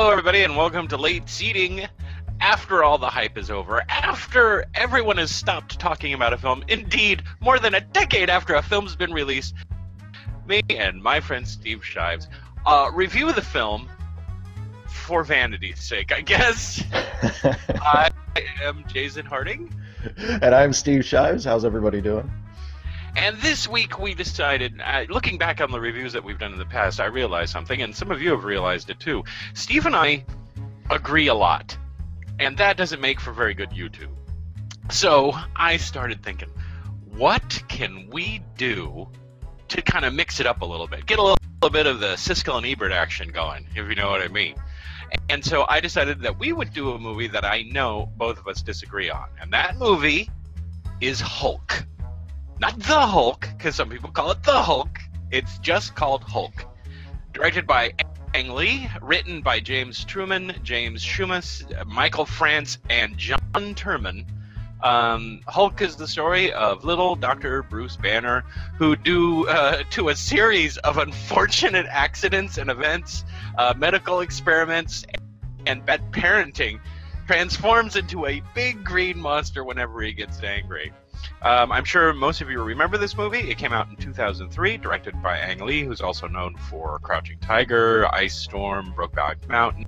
Hello, everybody, and welcome to Late Seating. After all the hype is over, after everyone has stopped talking about a film, indeed, more than a decade after a film's been released, me and my friend Steve Shives review the film for vanity's sake, I guess. I am Jason Harding. And I'm Steve Shives. How's everybody doing? And this week we decided, looking back on the reviews that we've done in the past, I realized something, and some of you have realized it too. Steve and I agree a lot, and that doesn't make for very good YouTube. So I started thinking, what can we do to kind of mix it up a little bit? Get a little bit of the Siskel and Ebert action going, if you know what I mean. And so I decided that we would do a movie that I know both of us disagree on, and that movie is Hulk. Not The Hulk, because some people call it The Hulk. It's just called Hulk. Directed by Ang Lee, written by James Truman, James Schumas, Michael France, and John Turman. Hulk is the story of little Dr. Bruce Banner, who due to a series of unfortunate accidents and events, medical experiments, and bad parenting, transforms into a big green monster whenever he gets angry. I'm sure most of you remember this movie. It came out in 2003, directed by Ang Lee, who's also known for Crouching Tiger, Ice Storm, Brokeback Mountain,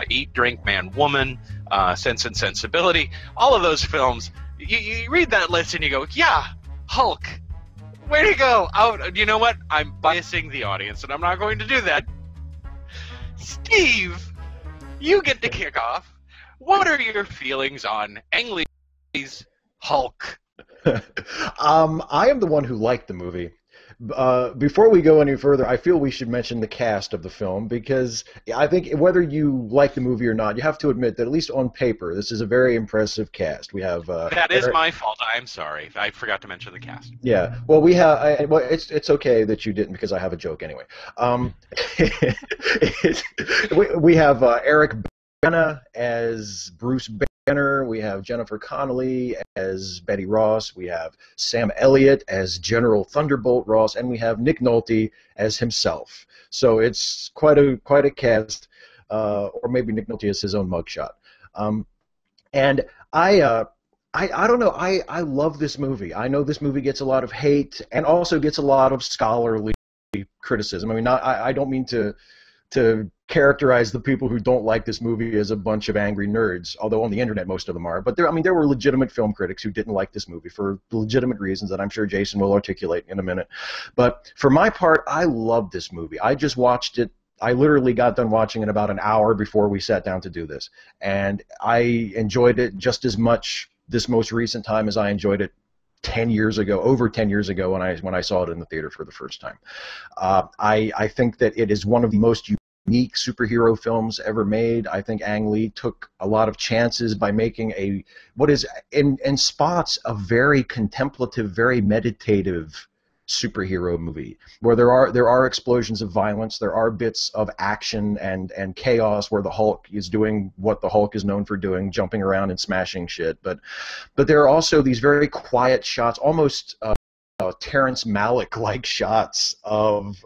Eat, Drink, Man, Woman, Sense and Sensibility. All of those films, you read that list and you go, yeah, Hulk. Where'd he go? You know what? I'm biasing the audience, and I'm not going to do that. Steve, you get to kick off. What are your feelings on Ang Lee's Hulk? I am the one who liked the movie. Before we go any further, I feel we should mention the cast of the film, because I think whether you like the movie or not, you have to admit that at least on paper, this is a very impressive cast. We have that is my fault. I'm sorry. I forgot to mention the cast. Yeah. Well, we have. Well, it's okay that you didn't, because I have a joke anyway. We have Eric Bana as Bruce Banner. We have Jennifer Connelly as Betty Ross. We have Sam Elliott as General Thunderbolt Ross, and we have Nick Nolte as himself. So it's quite a cast, or maybe Nick Nolte has his own mugshot. And I don't know. I love this movie. I know this movie gets a lot of hate and also gets a lot of scholarly criticism. I mean, I don't mean to characterize the people who don't like this movie as a bunch of angry nerds, although on the internet most of them are. But there were legitimate film critics who didn't like this movie for legitimate reasons that I'm sure Jason will articulate in a minute. But for my part, I loved this movie. I just watched it. I literally got done watching it about an hour before we sat down to do this, and I enjoyed it just as much this most recent time as I enjoyed it 10 years ago, over 10 years ago when I saw it in the theater for the first time. I think that it is one of the most unique superhero films ever made. I think Ang Lee took a lot of chances by making what is in spots a very contemplative, very meditative superhero movie, where there are explosions of violence, there are bits of action and chaos where the Hulk is doing what the Hulk is known for doing, jumping around and smashing shit. But there are also these very quiet shots, almost Terrence Malick-like shots of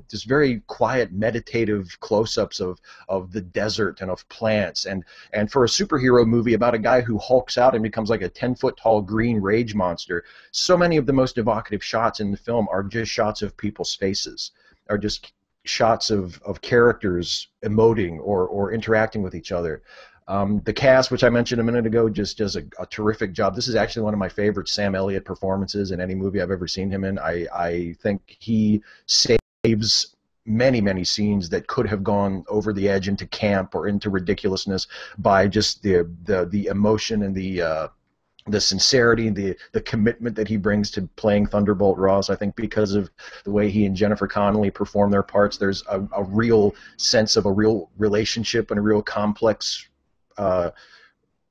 just very quiet, meditative close-ups of the desert and of plants, and for a superhero movie about a guy who hulks out and becomes like a 10-foot-tall green rage monster, so many of the most evocative shots in the film are just shots of people's faces, are just shots of characters emoting or interacting with each other. The cast, which I mentioned a minute ago, just does a terrific job. This is actually one of my favorite Sam Elliott performances in any movie I've ever seen him in. I think he saves many, many scenes that could have gone over the edge into camp or into ridiculousness by just the emotion and the sincerity, the commitment that he brings to playing Thunderbolt Ross. I think because of the way he and Jennifer Connelly perform their parts, there's a real sense of a real relationship and a real complex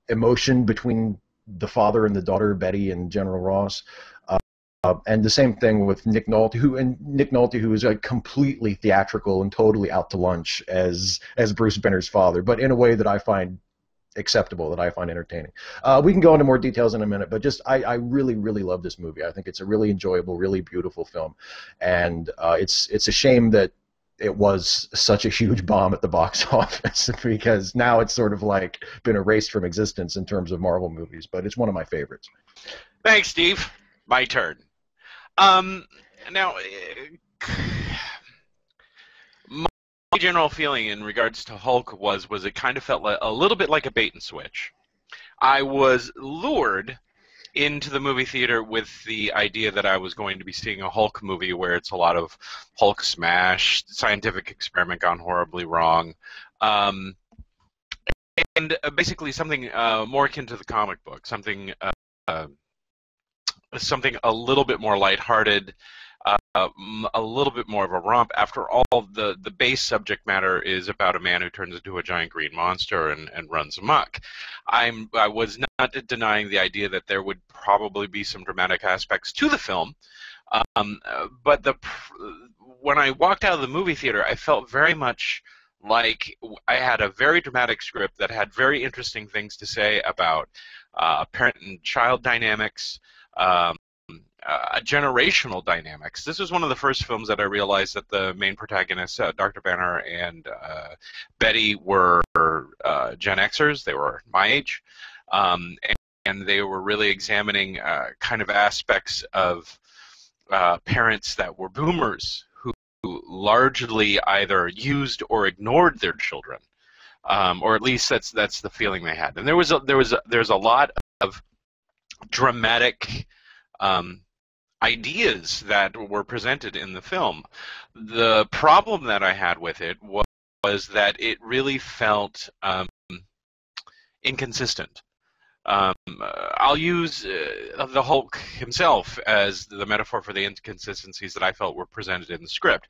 emotion between the father and the daughter, Betty and General Ross. And the same thing with Nick Nolte, who is completely theatrical and totally out to lunch as Bruce Banner's father, but in a way that I find acceptable, that I find entertaining. We can go into more details in a minute, but just I really, really love this movie. I think it's a really enjoyable, really beautiful film, and it's a shame that it was such a huge bomb at the box office because now it's sort of like been erased from existence in terms of Marvel movies, but it's one of my favorites. Thanks, Steve. My turn. Now, my general feeling in regards to Hulk was it kind of felt like a little bit like a bait and switch. I was lured into the movie theater with the idea that I was going to be seeing a Hulk movie where it's a lot of Hulk smash, scientific experiment gone horribly wrong, and basically something more akin to the comic book, something a little bit more lighthearted, a little bit more of a romp. After all, the base subject matter is about a man who turns into a giant green monster and runs amok. I was not denying the idea that there would probably be some dramatic aspects to the film, but when I walked out of the movie theater, I felt very much like I had a very dramatic script that had very interesting things to say about parent and child dynamics, generational dynamics. This was one of the first films that I realized that the main protagonists, Dr. Banner and Betty, were Gen Xers. They were my age, and they were really examining kind of aspects of parents that were boomers who largely either used or ignored their children, or at least that's the feeling they had. And there's a lot of dramatic ideas that were presented in the film. The problem that I had with it was that it really felt inconsistent. I'll use the Hulk himself as the metaphor for the inconsistencies that I felt were presented in the script.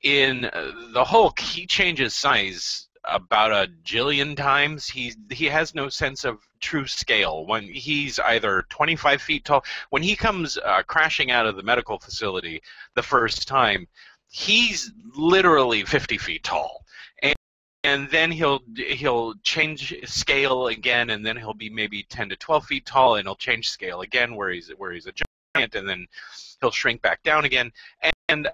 In the Hulk, he changes size about a jillion times. He has no sense of true scale. When he's either 25 feet tall, when he comes crashing out of the medical facility the first time, he's literally 50 feet tall. And then he'll change scale again, and then he'll be maybe 10 to 12 feet tall, and he'll change scale again where he's a giant, and then he'll shrink back down again. And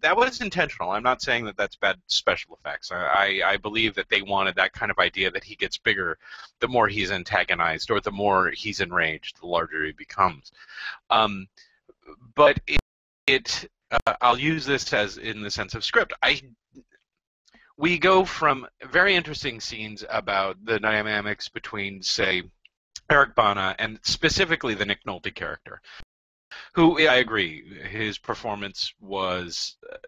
that was intentional. I'm not saying that that's bad special effects. I believe that they wanted that kind of idea that he gets bigger the more he's antagonized, or the more he's enraged, the larger he becomes. But I'll use this as in the sense of script. We go from very interesting scenes about the dynamics between, say, Eric Bana and specifically the Nick Nolte character, who, I agree, his performance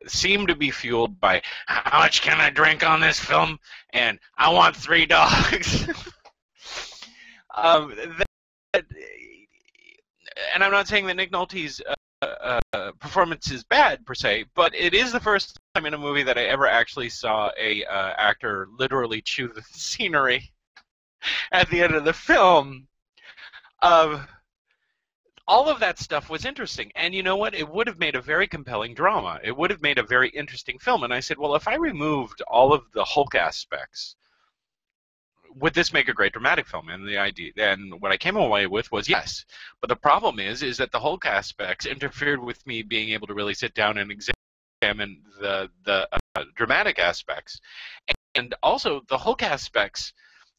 seemed to be fueled by how much can I drink on this film, and I want 3 dogs. And I'm not saying that Nick Nolte's performance is bad per se, but it is the first time in a movie that I ever actually saw a actor literally chew the scenery at the end of the film. All of that stuff was interesting, and you know what? It would have made a very compelling drama. It would have made a very interesting film. And I said, well, if I removed all of the Hulk aspects, would this make a great dramatic film? And the idea, and what I came away with was yes. But the problem is that the Hulk aspects interfered with me being able to really sit down and examine the dramatic aspects. And also, the Hulk aspects,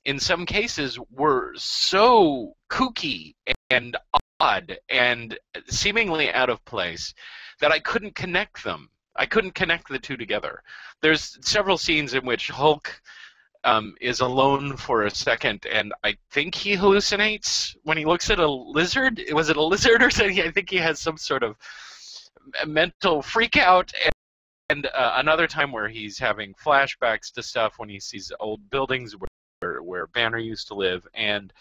in some cases, were so kooky and odd and seemingly out of place that I couldn't connect them. I couldn't connect the two together. There's several scenes in which Hulk is alone for a second, and I think he hallucinates when he looks at a lizard. Was it a lizard or something? I think he has some sort of mental freak out. And another time where he's having flashbacks to stuff when he sees old buildings where Banner used to live, and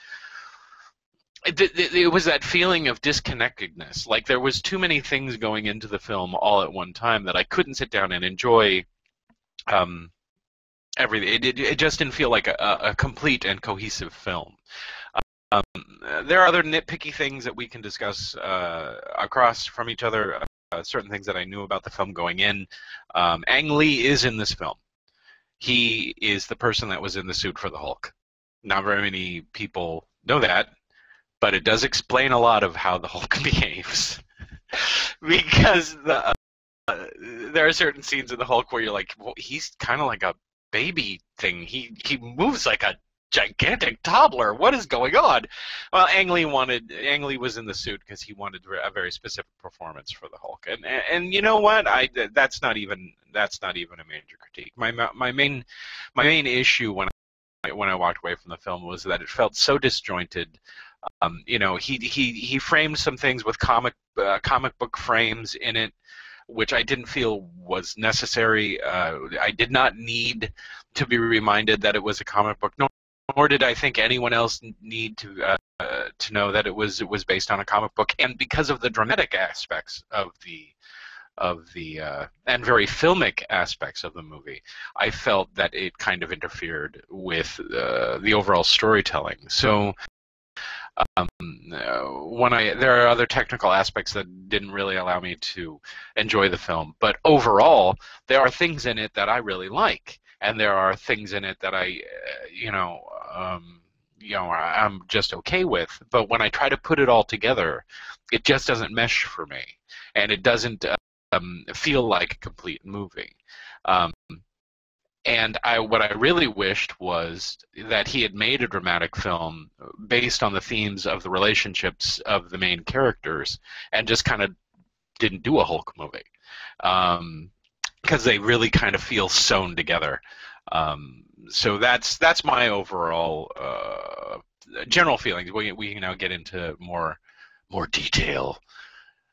it was that feeling of disconnectedness. Like there was too many things going into the film all at one time that I couldn't sit down and enjoy everything. It just didn't feel like a complete and cohesive film. There are other nitpicky things that we can discuss across from each other, certain things that I knew about the film going in. Ang Lee is in this film. He is the person that was in the suit for the Hulk. Not very many people know that, but it does explain a lot of how the Hulk behaves. Because there are certain scenes in the Hulk where you're like, well, he's kind of like a baby thing. He moves like a gigantic toddler. What is going on? Well, Ang Lee was in the suit because he wanted a very specific performance for the Hulk. And you know what? That's not even a major critique. My main issue when I walked away from the film was that it felt so disjointed. He framed some things with comic book frames in it, which I didn't feel was necessary. I did not need to be reminded that it was a comic book, nor did I think anyone else need to know that it was based on a comic book. And because of the dramatic aspects of the and very filmic aspects of the movie, I felt that it kind of interfered with the overall storytelling. So there are other technical aspects that didn't really allow me to enjoy the film, but overall there are things in it that I really like, and there are things in it that I'm just okay with. But when I try to put it all together, it just doesn't mesh for me, and it doesn't feel like a complete movie. And what I really wished was that he had made a dramatic film based on the themes of the relationships of the main characters, and just kind of didn't do a Hulk movie, because they really kind of feel sewn together. So that's my overall general feelings. We can now get into more detail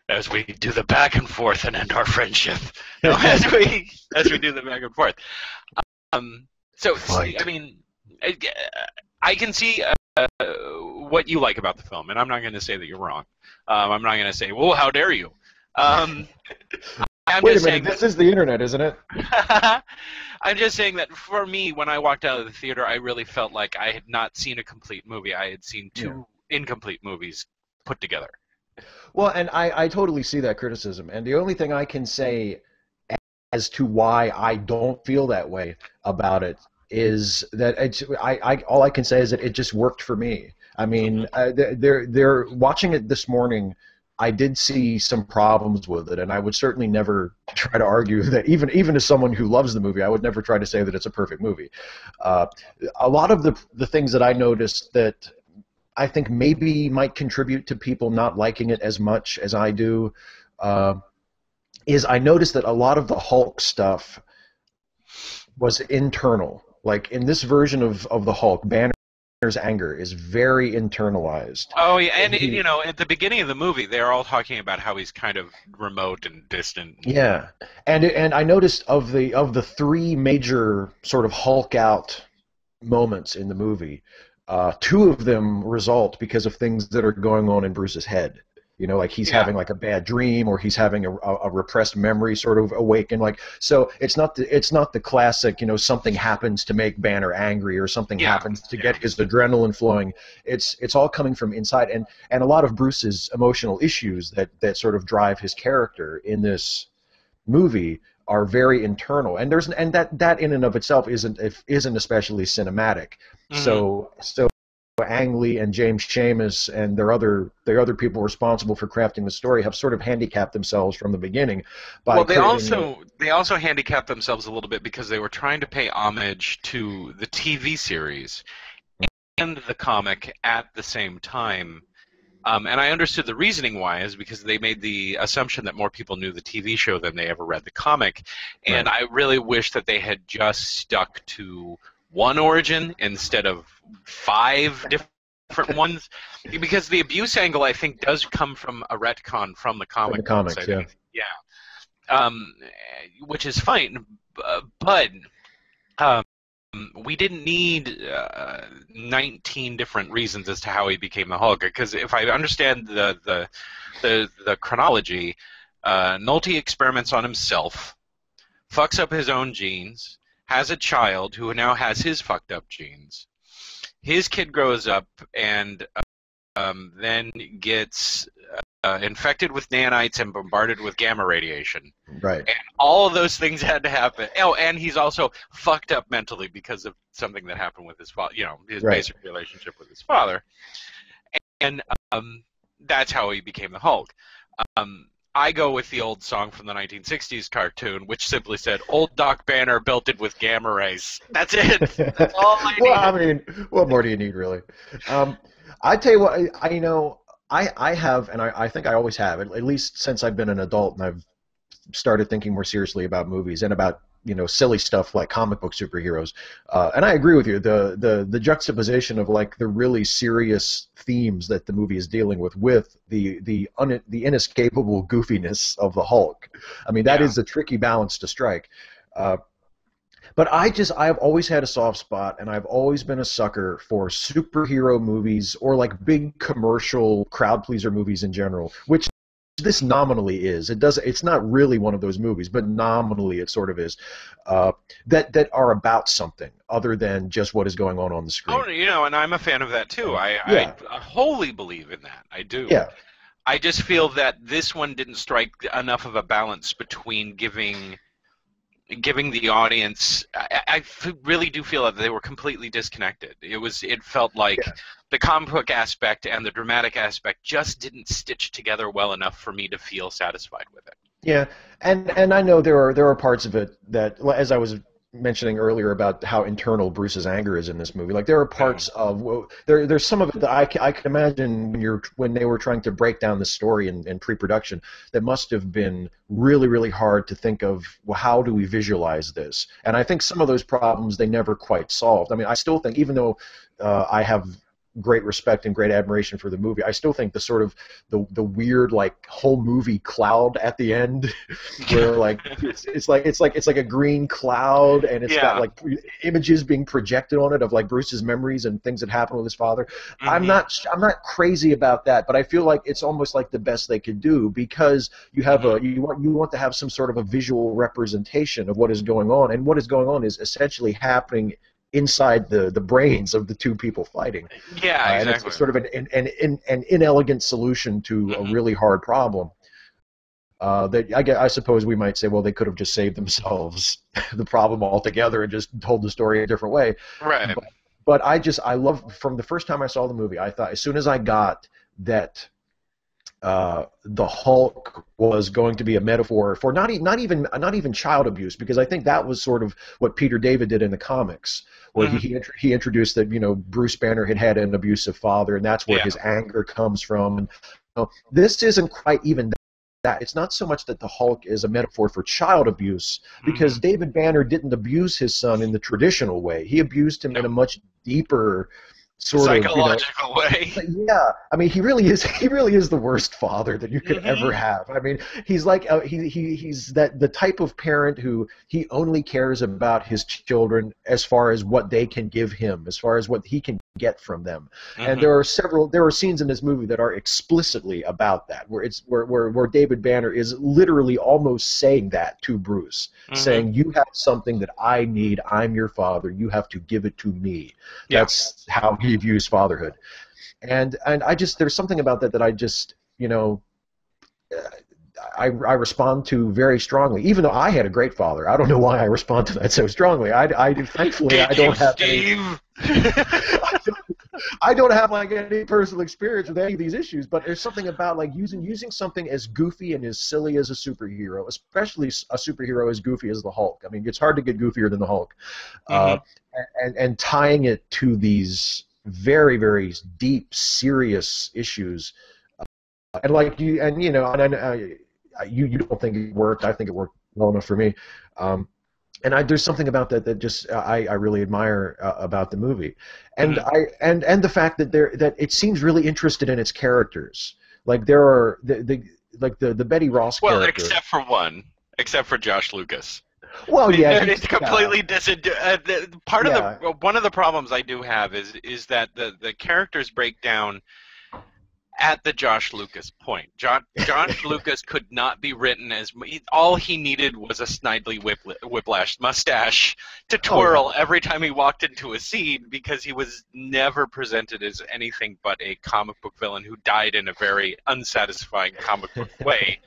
as we do the back and forth and end our friendship. as we do the back and forth. So Fight. I mean, I can see what you like about the film, and I'm not going to say that you're wrong. I'm not going to say, "Well, how dare you?" I'm Wait just a minute, this is the internet, isn't it? I'm just saying that for me, when I walked out of the theater, I really felt like I had not seen a complete movie. I had seen two incomplete movies put together. Well, and I totally see that criticism. And the only thing I can say as to why I don't feel that way about it is that all I can say is that it just worked for me. I mean, they're watching it this morning. I did see some problems with it, and I would certainly never try to argue that, even as someone who loves the movie, I would never try to say that it's a perfect movie. A lot of the things that I noticed that I think maybe might contribute to people not liking it as much as I do is I noticed that a lot of the Hulk stuff was internal. Like in this version of the Hulk, Banner's anger is very internalized. Oh yeah, and at the beginning of the movie, they're all talking about how he's kind of remote and distant. Yeah, and I noticed of the three major sort of Hulk out moments in the movie, two of them result because of things that are going on in Bruce's head. You know, like he's having like a bad dream, or he's having a repressed memory sort of awaken. Like, so it's not the classic, something happens to make Banner angry, or something happens to get his adrenaline flowing. It's all coming from inside, and a lot of Bruce's emotional issues that sort of drive his character in this movie are very internal, and that in and of itself isn't especially cinematic. Mm-hmm. So Ang Lee and James Schamus and their other people responsible for crafting the story have sort of handicapped themselves from the beginning. Well, they also handicapped themselves a little bit because they were trying to pay homage to the TV series and the comic at the same time. And I understood the reasoning why is because they made the assumption that more people knew the TV show than they ever read the comic. And I really wish that they had just stuck to one origin instead of 5 different ones, because the abuse angle, I think, does come from a retcon from the comic. From the comics, which is fine, but we didn't need 19 different reasons as to how he became the Hulk. Because if I understand the chronology, Nolte experiments on himself, fucks up his own genes, has a child who now has his fucked up genes. His kid grows up and then gets infected with nanites and bombarded with gamma radiation. Right. And all of those things had to happen. Oh, and he's also fucked up mentally because of something that happened with his father, his basic relationship with his father. And that's how he became the Hulk. I go with the old song from the 1960s cartoon, which simply said, "Old Doc Banner built it with gamma rays." That's it. That's all I Well, need. I mean, what more do you need, really? I tell you what, you know, I have, and I think I always have, at least since I've been an adult and I've started thinking more seriously about movies and about, you know, silly stuff like comic book superheroes. And I agree with you. The juxtaposition of like the really serious themes that the movie is dealing with the inescapable goofiness of the Hulk. I mean, that is a tricky balance to strike. But I've always had a soft spot, and I've always been a sucker for superhero movies or like big commercial crowd pleaser movies in general, which this nominally is. It's not really one of those movies, but nominally it sort of is. That are about something other than just what is going on the screen. Oh, you know, and I'm a fan of that too. I wholly believe in that. I do. Yeah. I just feel that this one didn't strike enough of a balance between giving the audience. I really do feel that they were completely disconnected. It felt like the comic book aspect and the dramatic aspect just didn't stitch together well enough for me to feel satisfied with it. Yeah, and I know there are parts of it that, as I was mentioning earlier about how internal Bruce's anger is in this movie. Like there are parts of there's some of it that I can imagine when they were trying to break down the story in pre-production, that must have been really, really hard to think of, well, how do we visualize this? And I think some of those problems they never quite solved. I mean, I still think, even though I have great respect and great admiration for the movie, I still think the sort of the weird like whole movie cloud at the end, where like it's like a green cloud and it's got like images being projected on it of like Bruce's memories and things that happened with his father. I'm not crazy about that, but I feel like it's almost like the best they could do, because you have you want to have some sort of a visual representation of what is going on, and what is going on is essentially happening inside the brains of the two people fighting. Yeah, exactly. And it's sort of an inelegant solution to a really hard problem. That I suppose we might say, well, they could have just saved themselves the problem altogether and just told the story a different way. Right. But I love, from the first time I saw the movie, I thought, as soon as I got that the Hulk was going to be a metaphor for not even child abuse, because I think that was sort of what Peter David did in the comics, where he introduced that, you know, Bruce Banner had an abusive father, and that's where his anger comes from. And this isn't quite even that. It's not so much that the Hulk is a metaphor for child abuse, because David Banner didn't abuse his son in the traditional way. He abused him in a much deeper sort psychological way. Yeah, I mean, he really is the worst father that you could ever have. I mean, he's like he's the type of parent who he only cares about his children as far as what they can give him, as far as what he can get from them. And there are scenes in this movie that are explicitly about that, where David Banner is literally almost saying that to Bruce, saying, "You have something that I need. I'm your father. You have to give it to me." That's how he views fatherhood. And I just, there's something about that I just, you know, I respond to very strongly, even though I had a great father. I don't know why I respond to that so strongly. Thankfully I don't have any, I don't have like any personal experience with any of these issues, but there's something about like using something as goofy and as silly as a superhero, especially a superhero as goofy as the Hulk. I mean, it's hard to get goofier than the Hulk, and tying it to these very, very deep, serious issues, and like you know, and I know you don't think it worked. I think it worked well enough for me. And there's something about that just I really admire about the movie, and and the fact that that it seems really interested in its characters. Like there are the Betty Ross character. Well, except for Josh Lucas. Well, yeah, it's completely one of the problems I do have is that the characters break down at the Josh Lucas point. Josh Lucas could not be written as, all he needed was a Snidely Whiplash mustache to twirl every time he walked into a scene, because he was never presented as anything but a comic book villain who died in a very unsatisfying comic book way.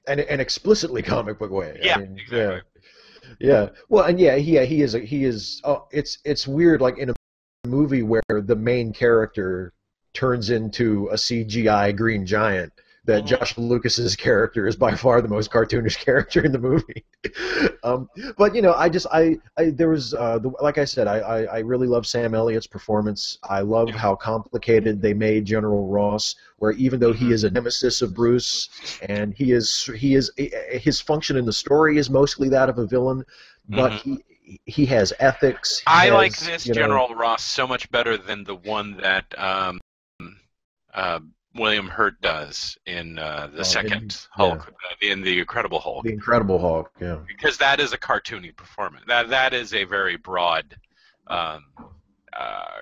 And an explicitly comic book way. Yeah, I mean, exactly. Yeah. Well, and he is. Oh, it's weird. Like in a movie where the main character turns into a CGI Green Giant, that Josh Lucas's character is by far the most cartoonish character in the movie. But there was like I said, I really love Sam Elliott's performance. I love how complicated they made General Ross, where even though he is a nemesis of Bruce, and his function in the story is mostly that of a villain, but he has ethics. I like this General Ross so much better than the one that William Hurt does in the second Hulk, in the Incredible Hulk. The Incredible Hulk, yeah. Because that is a cartoony performance. That is a very broad,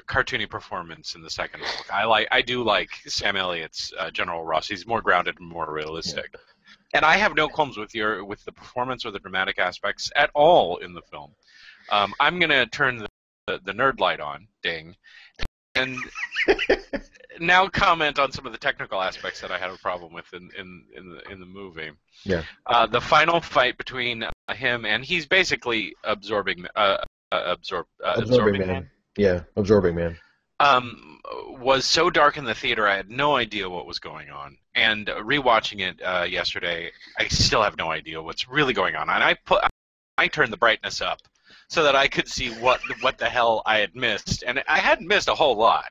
cartoony performance in the second Hulk. I do like Sam Elliott's General Ross. He's more grounded and more realistic. Yeah. And I have no qualms with the performance or the dramatic aspects at all in the film. I'm gonna turn the nerd light on, ding, and now comment on some of the technical aspects that I had a problem with in the movie. Yeah. The final fight between him and he's basically absorbing man. Yeah, absorbing man. Was so dark in the theater, I had no idea what was going on. And rewatching it yesterday, I still have no idea what's really going on. And I turned the brightness up so that I could see what the hell I had missed, and I hadn't missed a whole lot.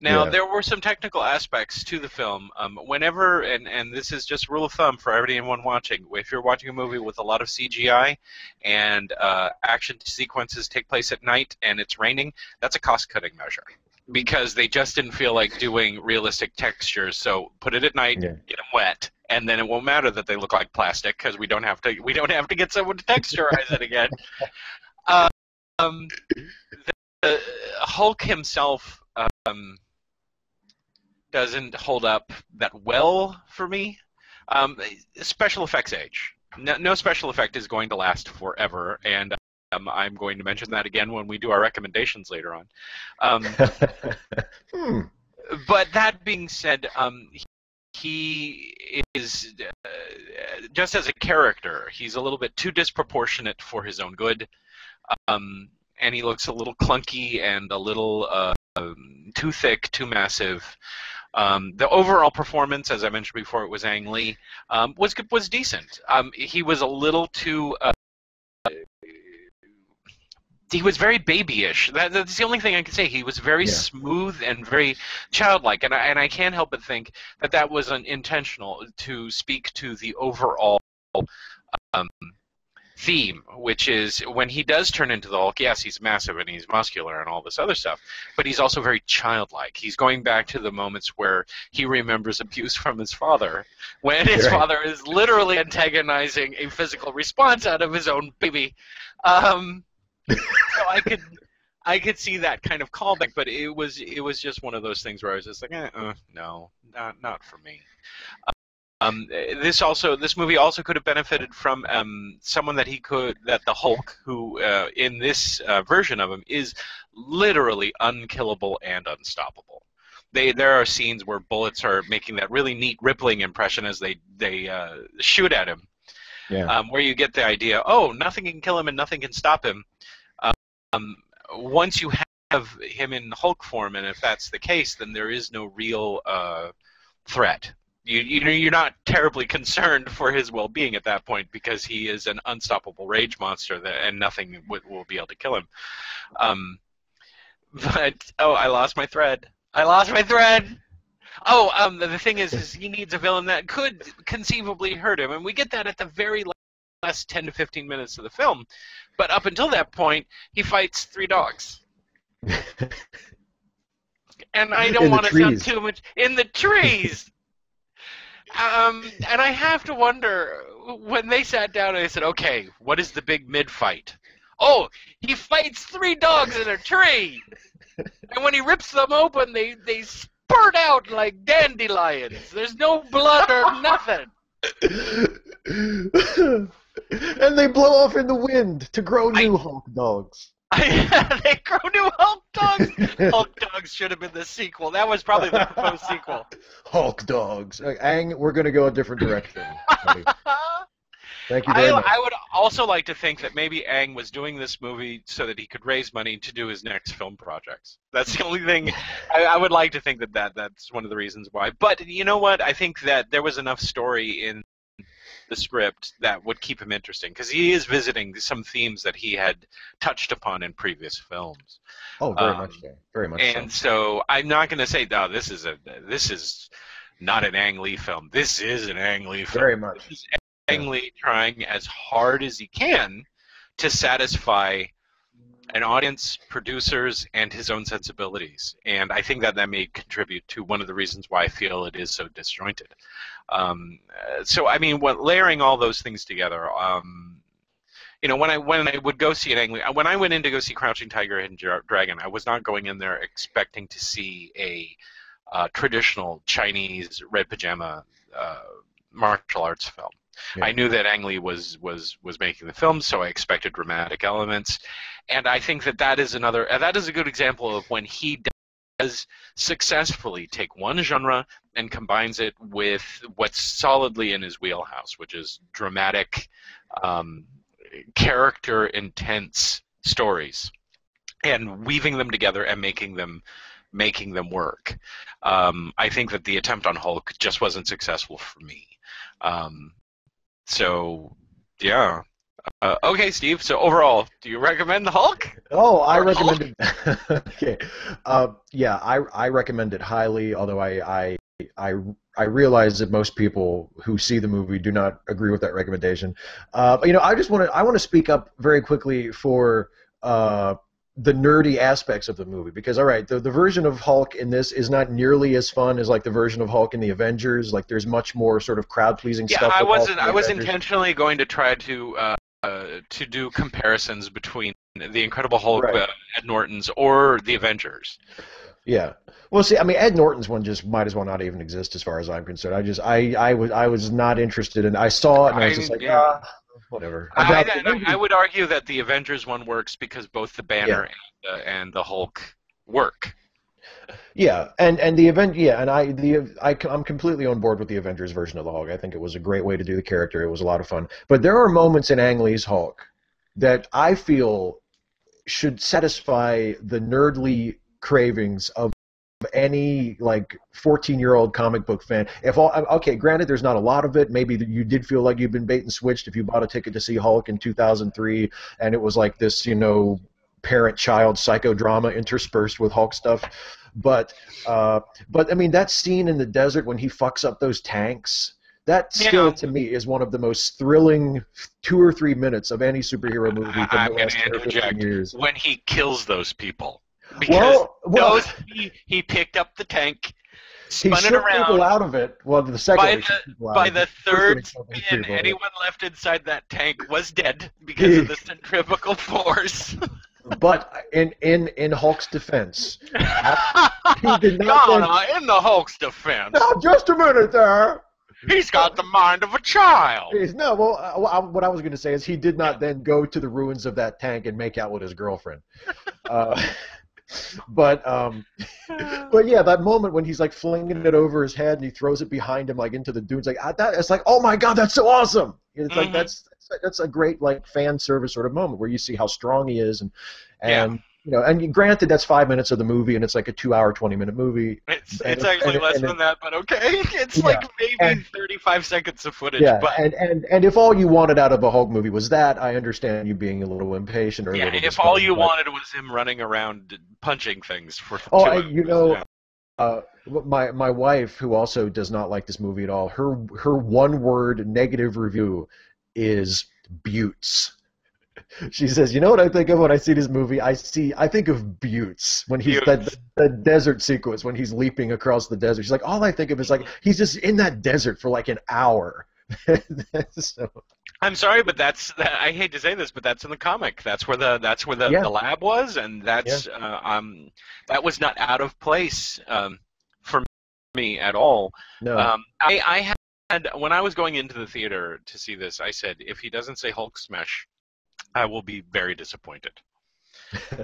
There were some technical aspects to the film. Whenever, and this is just rule of thumb for anyone watching, if you're watching a movie with a lot of CGI and action sequences take place at night and it's raining, that's a cost-cutting measure. Because they just didn't feel like doing realistic textures, so put it at night, get them wet, and then it won't matter that they look like plastic because we don't have to get someone to texturize it again. The Hulk himself doesn't hold up that well for me. Special effects age. No special effect is going to last forever, and I'm going to mention that again when we do our recommendations later on. But that being said, he is, just as a character, he's a little bit too disproportionate for his own good, and he looks a little clunky and a little too thick, too massive. The overall performance, as I mentioned before, it was Ang Lee, was decent. He was a little too... he was very babyish. That's the only thing I can say. He was very smooth and very childlike, and I can't help but think that was intentional to speak to the overall theme, which is when he does turn into the Hulk, yes, he's massive and he's muscular and all this other stuff, but he's also very childlike. He's going back to the moments where he remembers abuse from his father, when his father is literally antagonizing a physical response out of his own baby. So I could see that kind of callback, but it was just one of those things where I was just like, no, not for me. This movie also could have benefited from someone that the Hulk, who in this version of him is literally unkillable and unstoppable. There are scenes where bullets are making that really neat rippling impression as they shoot at him. Yeah. Where you get the idea, nothing can kill him and nothing can stop him. Once you have him in Hulk form, and if that's the case, then there is no real threat. You're not terribly concerned for his well-being at that point because he is an unstoppable rage monster and nothing will be able to kill him. I lost my thread. The thing is he needs a villain that could conceivably hurt him, and we get that at the very last 10 to 15 minutes of the film. But up until that point, he fights 3 dogs. And I don't want to sound too much in the trees. And I have to wonder, when they sat down and they said, okay, what is the big mid-fight? Oh, he fights 3 dogs in a tree! And when he rips them open, they spurt out like dandelions. There's no blood or nothing. And they blow off in the wind to grow new Hulk dogs. They grow new Hulk dogs? Hulk dogs should have been the sequel. That was probably the proposed sequel. Hulk dogs. Ang, we're going to go a different direction. Thank you very much. I would also like to think that maybe Ang was doing this movie so that he could raise money to do his next film projects. That's the only thing. I would like to think that's one of the reasons why. But you know what? I think that there was enough story in the script that would keep him interesting, because he is visiting some themes that he had touched upon in previous films. Oh, very much so. Very much and so I'm not going to say, no, this is not an Ang Lee film. This is an Ang Lee film. Very much. This is Ang Lee trying as hard as he can to satisfy an audience, producers, and his own sensibilities. And I think that may contribute to one of the reasons why I feel it is so disjointed. So I mean, layering all those things together, you know, when I would go see an Ang Lee, when I went in to go see Crouching Tiger, Hidden Dragon, I was not going in there expecting to see a traditional Chinese red pajama martial arts film. Yeah. I knew that Ang Lee was making the film, so I expected dramatic elements, and I think that is a good example of when he does successfully take one genre and combines it with what's solidly in his wheelhouse, which is dramatic, character intense stories, and weaving them together and making them work. I think that the attempt on Hulk just wasn't successful for me. So, yeah. Okay, Steve. So overall, do you recommend the Hulk? Oh, I recommend it. Okay. Yeah, I recommend it highly. Although I realize that most people who see the movie do not agree with that recommendation. But, you know, I want to speak up very quickly for the nerdy aspects of the movie, because all right, the version of Hulk in this is not nearly as fun as like the version of Hulk in the Avengers. Like, there's much more sort of crowd-pleasing stuff. Yeah, I was intentionally going to try to do comparisons between the Incredible Hulk, right, Ed Norton's, or the Avengers. Yeah. Well, see, I mean, Ed Norton's one just might as well not even exist as far as I'm concerned. I was not interested in. I saw it and I was just like, whatever. I would argue that the Avengers one works because both the Banner and the Hulk work. Yeah, and the event, yeah, and I'm completely on board with the Avengers version of the Hulk. I think it was a great way to do the character. It was a lot of fun. But there are moments in Ang Lee's Hulk that I feel should satisfy the nerdly cravings of any like 14-year-old comic book fan. Okay, granted, there's not a lot of it. Maybe you did feel like you've been bait and switched if you bought a ticket to see Hulk in 2003, and it was like this, you know, parent-child psychodrama interspersed with Hulk stuff. But I mean, that scene in the desert when he fucks up those tanks, that still, to me, is one of the most thrilling 2 or 3 minutes of any superhero movie from the last 10 or 15 years. When he kills those people. Because he picked up the tank, spun it around. People out of it. Well, the second by the third spin, anyone left inside that tank was dead because of the centrifugal force. But in Hulk's defense, he did not. In the Hulk's defense. Now, just a minute there. He's got the mind of a child. What I was going to say is he did not then go to the ruins of that tank and make out with his girlfriend. But yeah, that moment when he's like flinging it over his head and he throws it behind him like into the dunes, like it's like, oh my god, that's so awesome! It's like that's a great like fan service sort of moment where you see how strong he is, and you know, and granted that's 5 minutes of the movie and it's like a 2-hour 20-minute movie. It's actually less than that, but okay, it's like maybe 35 seconds of footage. Yeah, but and if all you wanted out of a Hulk movie was that, I understand you being a little impatient or a little if all you wanted was him running around punching things for 2 hours. You know, my wife, who also does not like this movie at all, her one-word negative review is Buttes. She says, "You know what I think of when I see this movie? I think of Buttes when he's that desert sequence when he's leaping across the desert. She's like, all I think of is like he's just in that desert for like an hour." So, I'm sorry, but I hate to say this, but that's in the comic. That's where the lab was, and that's that was not out of place for me at all. No. I had when I was going into the theater to see this, I said, if he doesn't say Hulk smash, I will be very disappointed.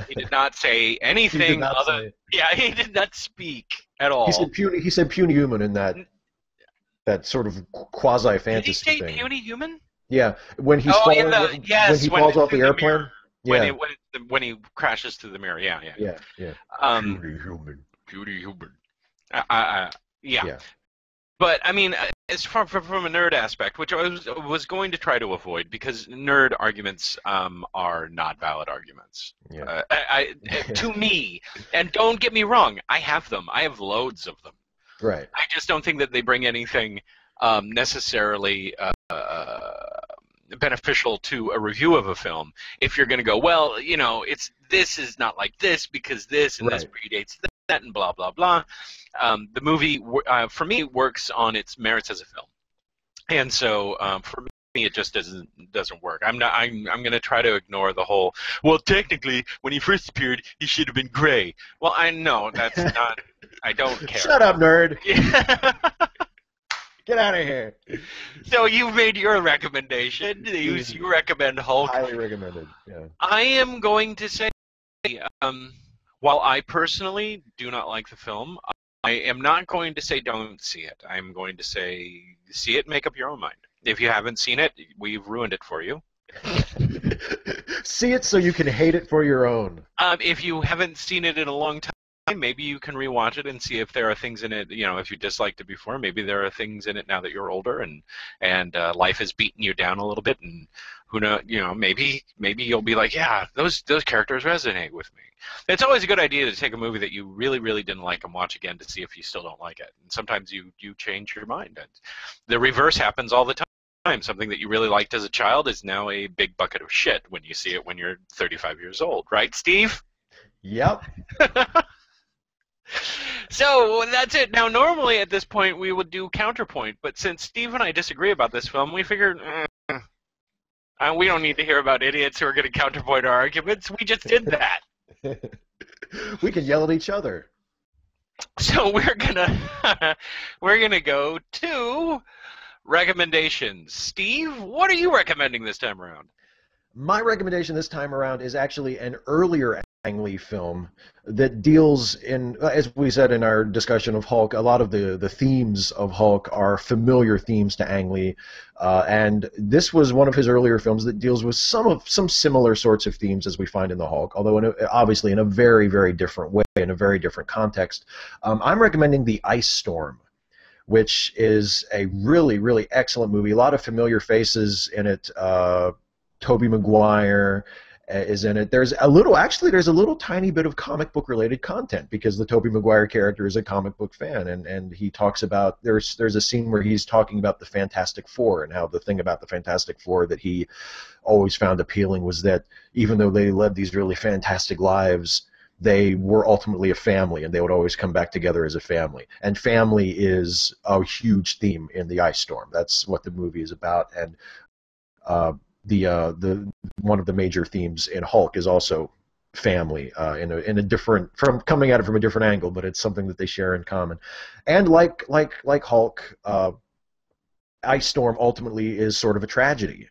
He did not say anything other. Yeah, he did not speak at all. He said puny human in that sort of quasi fantasy thing. Did he say puny human? Yeah, when he's Oh, falling, in the when yes, he when falls off through the the airplane. mirror, when Yeah, when he crashes through the mirror. Yeah, yeah, yeah. yeah, yeah. Um, Puny human. Beauty Hubbard. Yeah. Yeah, But I mean, as far from a nerd aspect, which I was going to try to avoid, because nerd arguments are not valid arguments. yeah. To me, and don't get me wrong, I have them. I have loads of them. Right. I just don't think that they bring anything necessarily beneficial to a review of a film. If you're going to go, well, you know, this is not like this because this and this Right. predates that and blah blah blah. The movie, for me, works on its merits as a film, and so for me, it just doesn't work. I'm going to try to ignore the whole. Well, technically, when he first appeared, he should have been gray. Well, I know that's not. I don't care. Shut up, nerd. Yeah. Get out of here. So you've made your recommendation. You recommend Hulk. Highly recommended. Yeah. I am going to say, while I personally do not like the film, I am not going to say don't see it. I'm going to say see it and make up your own mind. If you haven't seen it, we've ruined it for you. See it so you can hate it for your own. If you haven't seen it in a long time, maybe you can rewatch it and see if there are things in it. You know, if you disliked it before, maybe there are things in it now that you're older and life has beaten you down a little bit, and who knows? You know, maybe you'll be like, yeah, those characters resonate with me. It's always a good idea to take a movie that you really didn't like and watch again to see if you still don't like it. And sometimes you change your mind. And the reverse happens all the time. Something that you really liked as a child is now a big bucket of shit when you see it when you're 35 years old, right, Steve? Yep. So that's it. Now, normally at this point we would do counterpoint, but since Steve and I disagree about this film, we figured we don't need to hear about idiots who are going to counterpoint our arguments. We just did that. We can yell at each other. So we're gonna go to recommendations. Steve, what are you recommending this time around? My recommendation this time around is actually an earlier Ang Lee film that deals in, as we said in our discussion of Hulk, a lot of the themes of Hulk are familiar themes to Ang Lee, and this was one of his earlier films that deals with some similar sorts of themes as we find in the Hulk, although obviously in a very different way, in a very different context. I'm recommending The Ice Storm, which is a really excellent movie. A lot of familiar faces in it. Tobey Maguire is in it. There's a little tiny bit of comic book related content because the Tobey Maguire character is a comic book fan, and he talks about there's a scene where he's talking about the Fantastic Four and how the thing about the Fantastic Four that he always found appealing was that even though they led these really fantastic lives, they were ultimately a family, and they would always come back together as a family. And family is a huge theme in The Ice Storm. That's what the movie is about, and the one of the major themes in Hulk is also family in a different, from coming at it from a different angle, but it's something that they share in common. And like Hulk, Ice Storm ultimately is sort of a tragedy.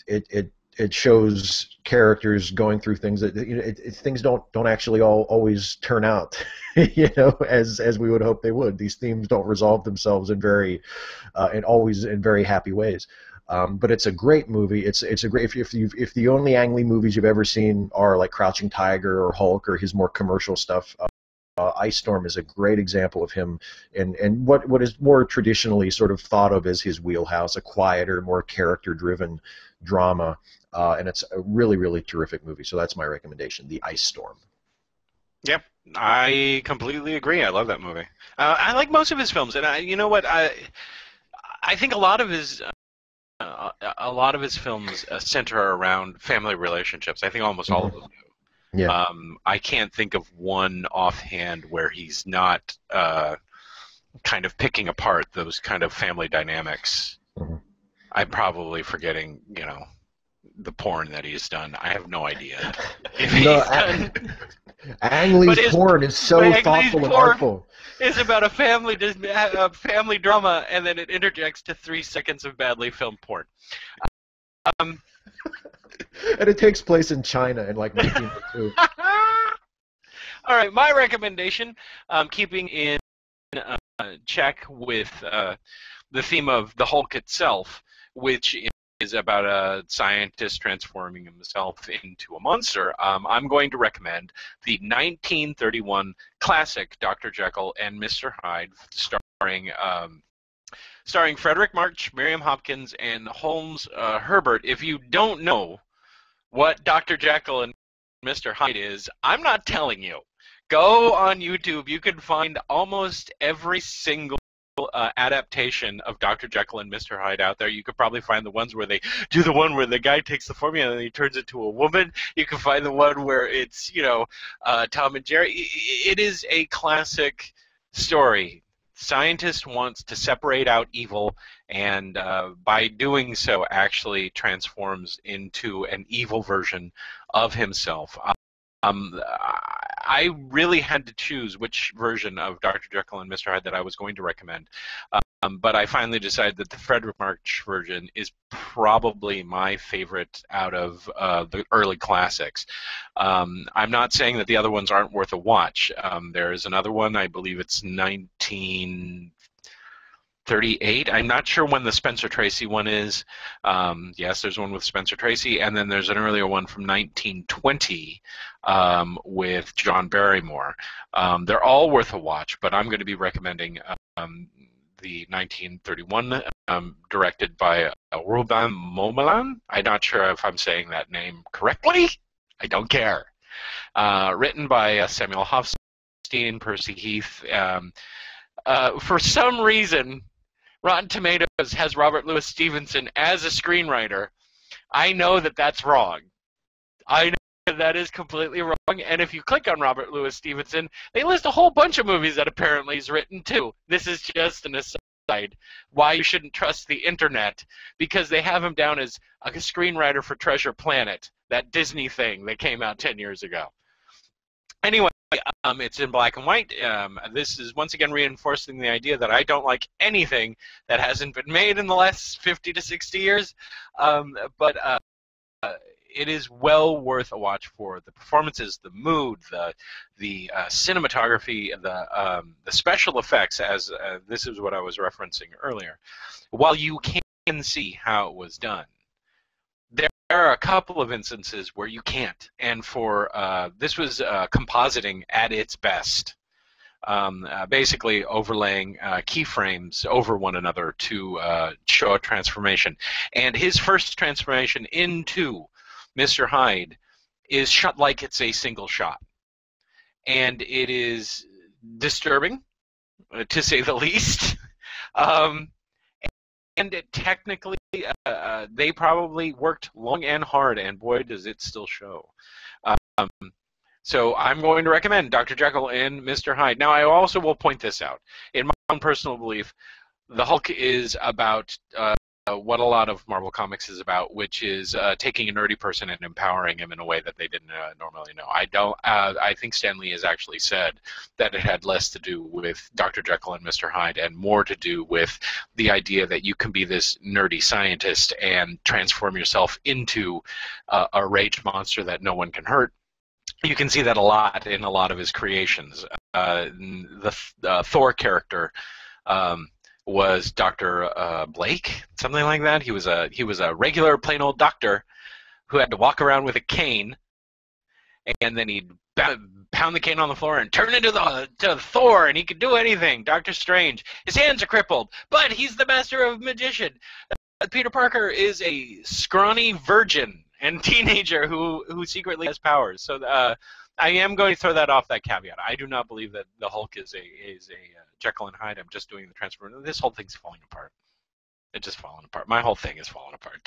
It shows characters going through things that things don't actually always turn out as we would hope they would. These themes don't resolve themselves in always in very happy ways. But it's a great movie. It's a great if the only Ang Lee movies you've ever seen are like Crouching Tiger or Hulk or his more commercial stuff. Ice Storm is a great example of him and what is more traditionally sort of thought of as his wheelhouse, a quieter, more character-driven drama, and it's a really terrific movie. So that's my recommendation, The Ice Storm. Yep, I completely agree. I love that movie. I like most of his films, and you know what? I think a lot of his films center around family relationships. I think almost all of them do. Yeah. I can't think of one offhand where he's not kind of picking apart those kind of family dynamics. Mm-hmm. I'm probably forgetting, the porn that he's done. I have no idea if he's done. Ang Lee's porn is so thoughtful and artful. It's about a family drama, and then it interjects to 3 seconds of badly filmed porn. And it takes place in China in like 1902. All right, my recommendation, keeping in check with the theme of the Hulk itself, which is about a scientist transforming himself into a monster, I'm going to recommend the 1931 classic Dr. Jekyll and Mr. Hyde, starring Frederick March, Miriam Hopkins, and Holmes Herbert. If you don't know what Dr. Jekyll and Mr. Hyde is, I'm not telling you. Go on YouTube. You can find almost every single adaptation of Dr. Jekyll and Mr. Hyde out there. You could probably find the ones where they do the one where the guy takes the formula and he turns it to a woman. You can find the one where it's, Tom and Jerry. It is a classic story. Scientist wants to separate out evil, and by doing so actually transforms into an evil version of himself. I really had to choose which version of Dr. Jekyll and Mr. Hyde that I was going to recommend, but I finally decided that the Frederick March version is probably my favorite out of the early classics. I'm not saying that the other ones aren't worth a watch. There is another one, I believe it's 1938. I'm not sure when the Spencer Tracy one is. Yes, there's one with Spencer Tracy, and then there's an earlier one from 1920 with John Barrymore. They're all worth a watch, but I'm going to be recommending the 1931, directed by Robin Momelan. I'm not sure if I'm saying that name correctly. I don't care. Written by Samuel Hofstein, Percy Heath. For some reason, Rotten Tomatoes has Robert Louis Stevenson as a screenwriter. I know that that's wrong. I know that is completely wrong. And if you click on Robert Louis Stevenson, they list a whole bunch of movies that apparently he's written too. This is just an aside. Why you shouldn't trust the internet, because they have him down as a screenwriter for Treasure Planet, that Disney thing that came out 10 years ago. Anyway, it's in black and white. This is once again reinforcing the idea that I don't like anything that hasn't been made in the last 50 to 60 years. But it is well worth a watch for the performances, the mood, the cinematography, the special effects. As this is what I was referencing earlier. While you can see how it was done, there are a couple of instances where you can't, and for this was compositing at its best, basically overlaying keyframes over one another to show a transformation. And his first transformation into Mr. Hyde is shot like it's a single shot, and it is disturbing, to say the least. And it technically, they probably worked long and hard, and boy, does it still show. So I'm going to recommend Dr. Jekyll and Mr. Hyde. Now, I also will point this out. In my own personal belief, the Hulk is about what a lot of Marvel Comics is about, which is taking a nerdy person and empowering him in a way that they didn't normally know. I think Stan Lee has actually said that it had less to do with Dr. Jekyll and Mr. Hyde and more to do with the idea that you can be this nerdy scientist and transform yourself into a rage monster that no one can hurt. You can see that a lot in a lot of his creations. The Thor character was Dr. Blake, something like that. He was a regular plain old doctor who had to walk around with a cane, and then he'd pound the cane on the floor and turn into to Thor, and he could do anything. Doctor Strange, his hands are crippled, but he's the master of magician. Peter Parker is a scrawny virgin and teenager who secretly has powers. So I am going to throw that off, that caveat. I do not believe that the Hulk is a Jekyll and Hyde. I'm just doing the transfer. This whole thing's falling apart. It's just falling apart. My whole thing is falling apart.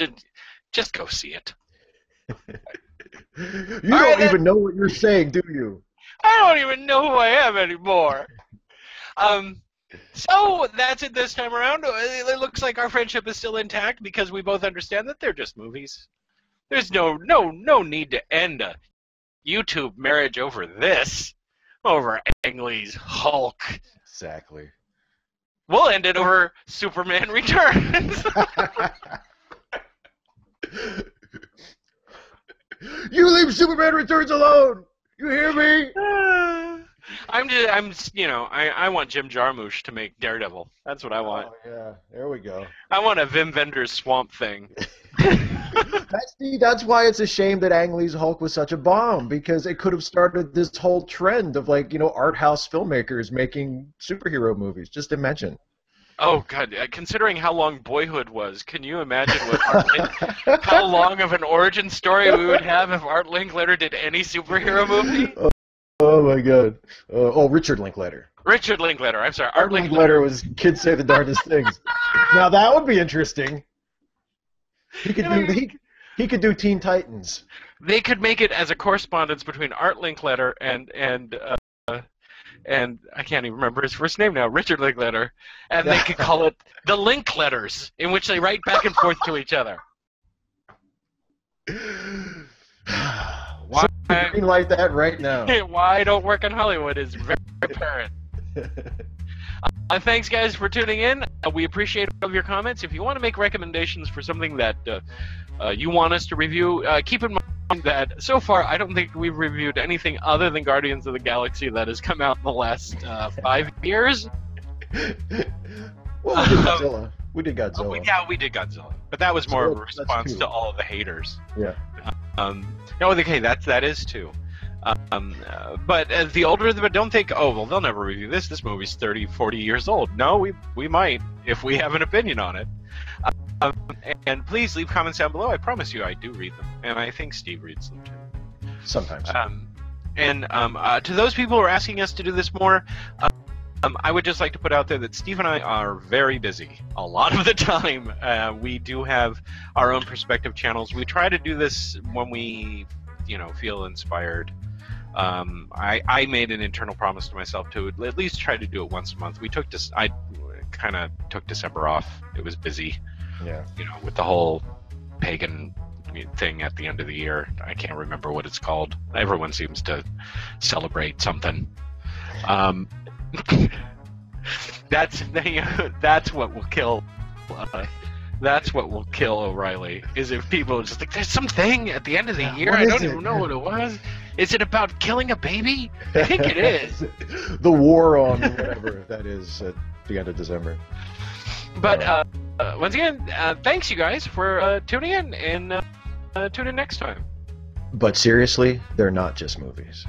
Just go see it. You don't even know what you're saying, do you? I don't even know who I am anymore. So that's it this time around. It looks like our friendship is still intact because we both understand that they're just movies. There's no need to end a YouTube marriage over this, over Ang Lee's Hulk. Exactly. We'll end it over Superman Returns. You leave Superman Returns alone. You hear me? I want Jim Jarmusch to make Daredevil. That's what I want. Oh yeah, there we go. I want a Wim Wenders Swamp Thing. That's why it's a shame that Ang Lee's Hulk was such a bomb, because it could have started this whole trend of art house filmmakers making superhero movies. Just imagine. Oh God! Considering how long Boyhood was, can you imagine how long of an origin story we would have if Art Linklater did any superhero movie? Oh my God! Richard Linklater. Richard Linklater. I'm sorry. Art Linklater was Kids Say the Darndest Things. Now that would be interesting. He could do Teen Titans. They could make it as a correspondence between Art Linklater and I can't even remember his first name now, Richard Linklater, and they could call it the Linkletters, in which they write back and forth to each other. Why greenlight that right now? Why I don't work in Hollywood is very apparent. Thanks, guys, for tuning in. We appreciate all of your comments. If you want to make recommendations for something that you want us to review, keep in mind that so far I don't think we've reviewed anything other than Guardians of the Galaxy that has come out in the last 5 years. Well, we did Godzilla. We did Godzilla. We did Godzilla, but that was more of a response to all of the haters. Yeah. Okay, that is too. But as the older the, don't think, oh, well, they'll never review this. This movie's 30, 40 years old. No, we might if we have an opinion on it. And please leave comments down below. I promise you I do read them. And I think Steve reads them too. Sometimes. To those people who are asking us to do this more, I would just like to put out there that Steve and I are very busy a lot of the time. We do have our own perspective channels. We try to do this when we, feel inspired. I made an internal promise to myself to at least try to do it once a month. I kind of took December off. It was busy. Yeah. With the whole pagan thing at the end of the year. I can't remember what it's called. Everyone seems to celebrate something. That's what will kill. That's what will kill O'Reilly, is if people are just like, there's something at the end of the year, I don't even know what it was. Is it about killing a baby? I think it is. The war on whatever that is at the end of December. But once again, thanks you guys for tuning in, and tune in next time. But seriously, they're not just movies.